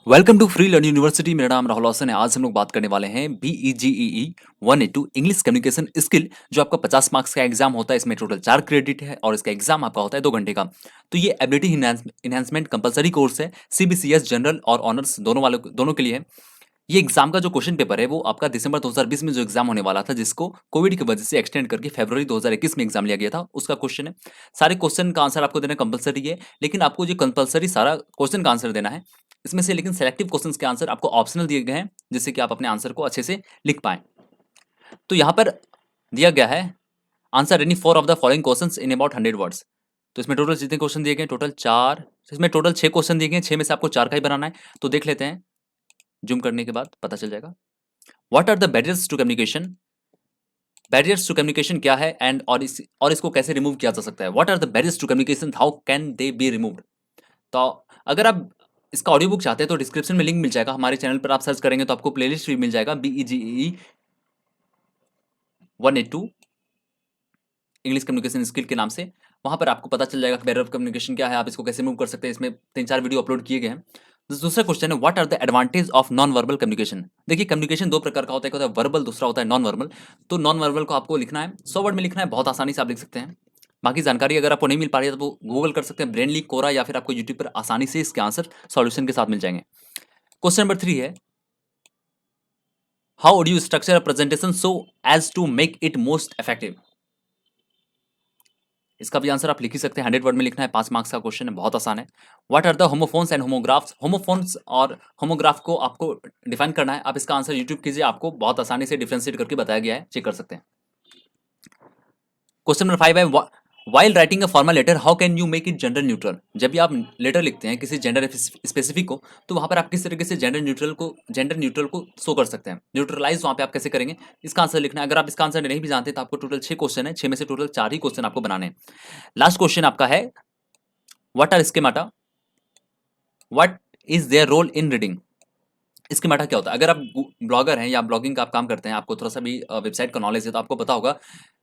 Welcome to free learn university. मेरा नाम राहुल हसन है। आज हम लोग बात करने वाले हैं BEGEE 182 इंग्लिश कम्युनिकेशन स्किल, जो आपका 50 मार्क्स का एग्जाम होता है। इसमें टोटल 4 क्रेडिट है और इसका एग्जाम आपका होता है 2 घंटे का। तो ये एबिलिटी इन्हांसमेंट कंपलसरी कोर्स है। CBCS जनरल और ऑनर्स दोनों के लिए है। ये एग्जाम का जो क्वेश्चन पेपर है वो आपका दिसंबर 2020 में जो एग्जाम होने वाला था, जिसको कोविड की वजह से एक्सटेंड करके फरवरी 2021 में एग्जाम लिया गया था, उसका क्वेश्चन है। सारे क्वेश्चन का आंसर आपको देना कंपलसरी है, लेकिन आपको जो कंपलसरी सारा क्वेश्चन का आंसर देना है, इसमें से लेकिन सेलेक्टिव क्वेश्चंस के आंसर आपको ऑप्शनल दिए गए हैं, जिससे कि आप अपने आंसर को अच्छे से लिख पाएं। तो यहाँ पर दिया गया है, answer any 4 of the following questions in about 100 words. तो इसमें टोटल जितने क्वेश्चन दिए गए टोटल 4, इसमें टोटल 6 क्वेश्चन दिए गए, 6 में से आपको 4 का ही बनाना है। तो देख लेते हैं, जूम करने के बाद पता चल जाएगा। What are the barriers to communication? Barriers to communication क्या है एंड और इसको कैसे रिमूव किया जा सकता है? What are the barriers to communication, how can they be removed? तो अगर आप इसका ऑडियो बुक चाहते हैं तो डिस्क्रिप्शन में लिंक मिल जाएगा। हमारे चैनल पर आप सर्च करेंगे तो आपको प्लेलिस्ट भी मिल जाएगा, BEGEE 182 इंग्लिश कम्युनिकेशन स्किल के नाम से। वहां पर आपको पता चल जाएगा कि बैरियर ऑफ कम्युनिकेशन क्या है, आप इसको कैसे मूव कर सकते हैं। इसमें 3-4 वीडियो अपलोड किए गए हैं। दूसरा क्वेश्चन है, what are the advantage of non verbal communication? देखिए, कम्युनिकेशन 2 प्रकार का होता है, एक होता है वर्बल, दूसरा होता है नॉन वर्बल। तो नॉन वर्बल को आपको लिखना है, 100 वर्ड में लिखना है, बहुत आसानी से आप लिख सकते हैं। बाकी जानकारी अगर आपको नहीं मिल पा रही है तो गूगल कर सकते हैं, ब्रेनली, कोरा, या फिर आपको यूट्यूब पर आसानी से इसके आंसर सॉल्यूशन के साथ मिल जाएंगे। क्वेश्चन नंबर 3 है, how would you structure a presentation so as to make it most effective? इसका भी आंसर आप लिख ही सकते हैं, 100 वर्ड में लिखना है, 5 मार्क्स का क्वेश्चन है, बहुत आसान है। What are the homophones and homographs? Homophones और होमोग्राफ को आपको डिफाइन करना है। आप इसका आंसर यूट्यूब कीजिए, आपको बहुत आसानी से डिफ्रेंशिएट करके बताया गया है, चेक कर सकते हैं। क्वेश्चन नंबर 5 है, while writing a formal letter how can you make it gender neutral? जब भी आप लेटर लिखते हैं किसी जेंडर स्पेसिफिक को, तो वहां पर आप किस तरीके से जेंडर न्यूट्रल को शो कर सकते हैं, न्यूट्रलाइज वहां पे आप कैसे करेंगे, इसका आंसर लिखना है। अगर आप इसका आंसर नहीं भी जानते तो आपको टोटल 6 क्वेश्चन है, 6 में से टोटल 4 ही क्वेश्चन आपको बनाने हैं। लास्ट क्वेश्चन आपका है, what are schemata, what is their role in reading? Schemata क्या होता है? अगर आप ब्लॉगर हैं या ब्लॉगिंग का आप काम करते हैं, आपको थोड़ा सा भी वेबसाइट का नॉलेज है, तो आपको पता होगा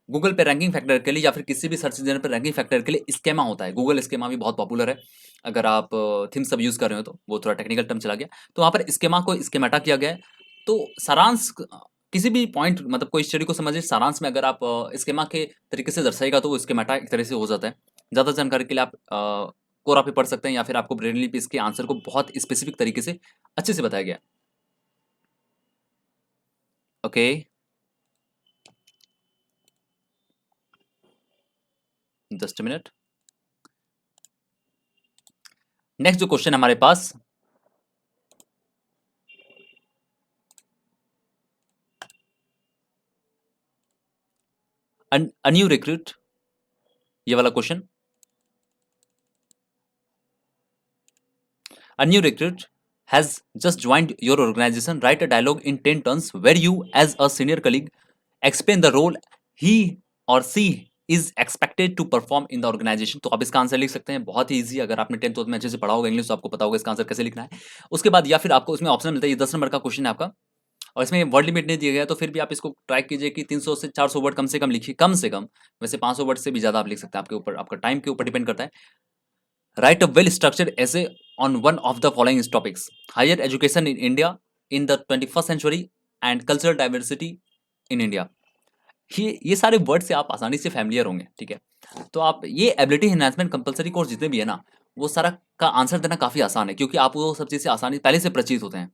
गूगल पे रैंकिंग फैक्टर के लिए या फिर किसी भी सर्च इंजन पे रैंकिंग फैक्टर के लिए स्केमा होता है। गूगल स्केमा भी बहुत पॉपुलर है। अगर आप थीम सब यूज कर रहे हो तो वो थोड़ा टेक्निकल टर्म चला गया, तो वहां पर स्केमा को स्केमाटा किया गया है। तो सारांश किसी भी पॉइंट, मतलब कोई स्टडी को समझिए, सारांश में अगर आप स्केमा के तरीके से दर्शाएगा तो वो स्केमाटा एक तरह से हो जाता है। ज़्यादा जानकारी के लिए आप कोरा पे पढ़ सकते हैं, या फिर आपको ब्रेनली पे इसके आंसर को बहुत स्पेसिफिक तरीके से अच्छे से बताया गया है। Okay, just minute. नेक्स्ट जो क्वेश्चन हमारे पास, अ न्यू रिक्रूट, ये वाला question, a new recruit has just joined your organization. Write a dialogue in 10 turns where you, as a senior colleague, explain the role he or she is expected to perform in the organization. तो आप इसका answer लिख सकते हैं, बहुत ही easy. अगर आपने 10th में अच्छे से पढ़ा होगा इंग्लिश तो आपको पता होगा इसका आंसर कैसे लिखना है। उसके बाद या फिर आपको इसमें ऑप्शन मिलता है, ये 10 नंबर का क्वेश्चन है आपका, और इसमें वर्ड लिमिट नहीं दिया गया, तो फिर भी आप इसको ट्राई कीजिए कि 300 से 400 वर्ड कम से कम लिखिए, कम से कम। वैसे 500 वर्ड से भी ज़्यादा आप लिख सकते हैं, आपके ऊपर, आपका टाइम के ऊपर डिपेंड करता है। Write a well-structured essay on one of the following topics: higher education in India in the 21st century and cultural diversity in India। ये सारे वर्ड से आप आसानी से फैमिलियर होंगे, ठीक है। तो आप ये एबिलिटी एनहांसमेंट कंपलसरी कोर्स जितने भी है ना, वो सारा का आंसर देना काफी आसान है, क्योंकि आप वो सब चीज से आसानी पहले से परिचित होते हैं।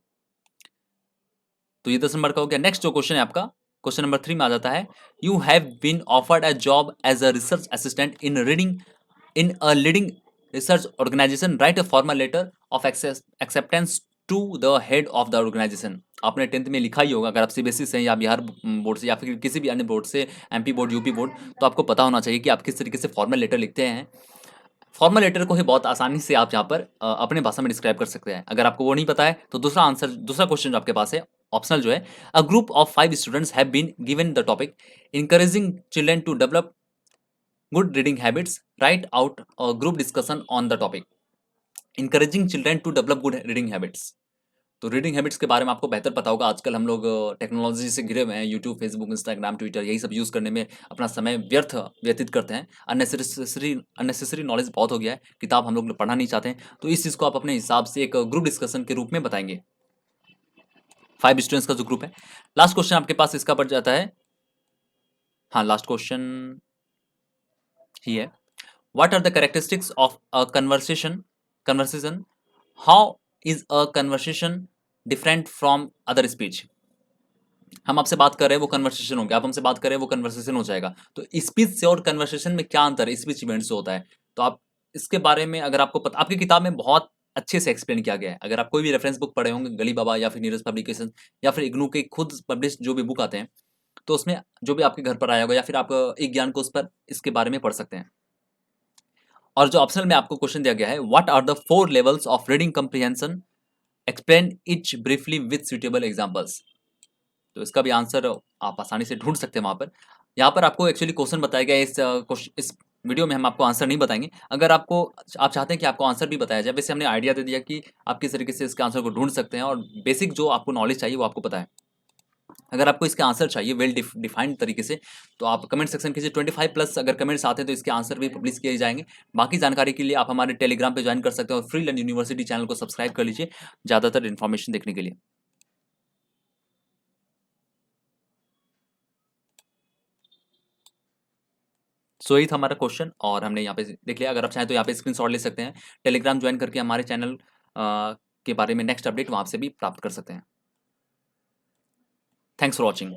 तो ये 10 नंबर का हो गया। नेक्स्ट जो क्वेश्चन है आपका, क्वेश्चन नंबर 3 में आ जाता है, you have been offered a job as a research assistant in a leading research organization. Write a formal letter of acceptance to the head of the organization। आपने 10th में लिखा ही होगा, अगर आप CBSE से या बिहार बोर्ड से या फिर किसी भी अन्य बोर्ड से, MP बोर्ड, UP बोर्ड, तो आपको पता होना चाहिए कि आप किस तरीके से फॉर्मल लेटर लिखते हैं। फॉर्मल लेटर को ही बहुत आसानी से आप यहाँ पर अपने भाषा में डिस्क्राइब कर सकते हैं। अगर आपको वो नहीं पता है तो दूसरा क्वेश्चन जो आपके पास है, ऑप्शनल जो है, a group of 5 students have been given the topic encouraging children to develop good reading habits। Write out a group discussion on the topic encouraging children to develop good reading habits। तो reading habits के बारे में आपको बेहतर पता होगा। आजकल हम लोग टेक्नोलॉजी से घिरे हुए हैं, यूट्यूब, फेसबुक, इंस्टाग्राम, ट्विटर यही सब यूज़ करने में अपना समय व्यतीत करते हैं। अननेसेसरी नॉलेज बहुत हो गया है, किताब हम लोग पढ़ना नहीं चाहते हैं। तो इस चीज़ को आप अपने हिसाब से एक ग्रुप डिस्कशन के रूप में बताएंगे, 5 स्टूडेंट्स का जो ग्रुप है। लास्ट क्वेश्चन आपके पास इसका पड़ जाता है। हाँ, लास्ट क्वेश्चन ही है, what are the characteristics of a conversation, how is a conversation different from other speech. हम आपसे बात कर रहे हैं वो कन्वर्सेशन हो गया, आप हमसे बात कर रहे हैं वो कन्वर्सेशन हो जाएगा। तो स्पीच से और कन्वर्सेशन में क्या अंतर है, स्पीच इवेंट से होता है। तो आप इसके बारे में अगर आपको पता, आपकी किताब में बहुत अच्छे से एक्सप्लेन किया गया है। अगर आप कोई भी रेफरेंस बुक पढ़े होंगे, गली बाबा या फिर नीरज पब्लिकेशन या फिर इग्नू के खुद पब्लिश जो भी बुक आते हैं, तो उसमें जो भी आपके घर पर आया होगा या फिर आप एक ज्ञान को उस पर इसके बारे में पढ़ सकते हैं। और जो ऑप्शनल में आपको क्वेश्चन दिया गया है, what are the 4 levels of reading comprehension, explain each briefly with suitable examples. तो इसका भी आंसर आप आसानी से ढूँढ सकते हैं वहाँ पर। यहाँ पर आपको एक्चुअली क्वेश्चन बताया गया है, इस वीडियो में हम आपको आंसर नहीं बताएँगे। अगर आप चाहते हैं कि आपको आंसर भी बताया जाए, वैसे हमने आइडिया दे दिया कि आप किस तरीके से इसके आंसर को ढूँढ सकते हैं और बेसिक जो आपको नॉलेज चाहिए वो आपको पता है। अगर आपको इसका आंसर चाहिए वेल डिफाइंड तरीके से, तो आप कमेंट सेक्शन कीजिए। 25 प्लस अगर कमेंट्स आते हैं तो इसके आंसर भी पब्लिश किए जाएँगे। बाकी जानकारी के लिए आप हमारे टेलीग्राम पे जॉइन कर सकते हैं और फ्री लर्न यूनिवर्सिटी चैनल को सब्सक्राइब कर लीजिए, ज़्यादातर इन्फॉर्मेशन देखने के लिए। सो यही था हमारा क्वेश्चन और हमने यहाँ पे देख लिया। अगर आप चाहें तो यहाँ पे स्क्रीनशॉट ले सकते हैं। टेलीग्राम ज्वाइन करके हमारे चैनल के बारे में नेक्स्ट अपडेट वहाँ से भी प्राप्त कर सकते हैं। Thanks for watching.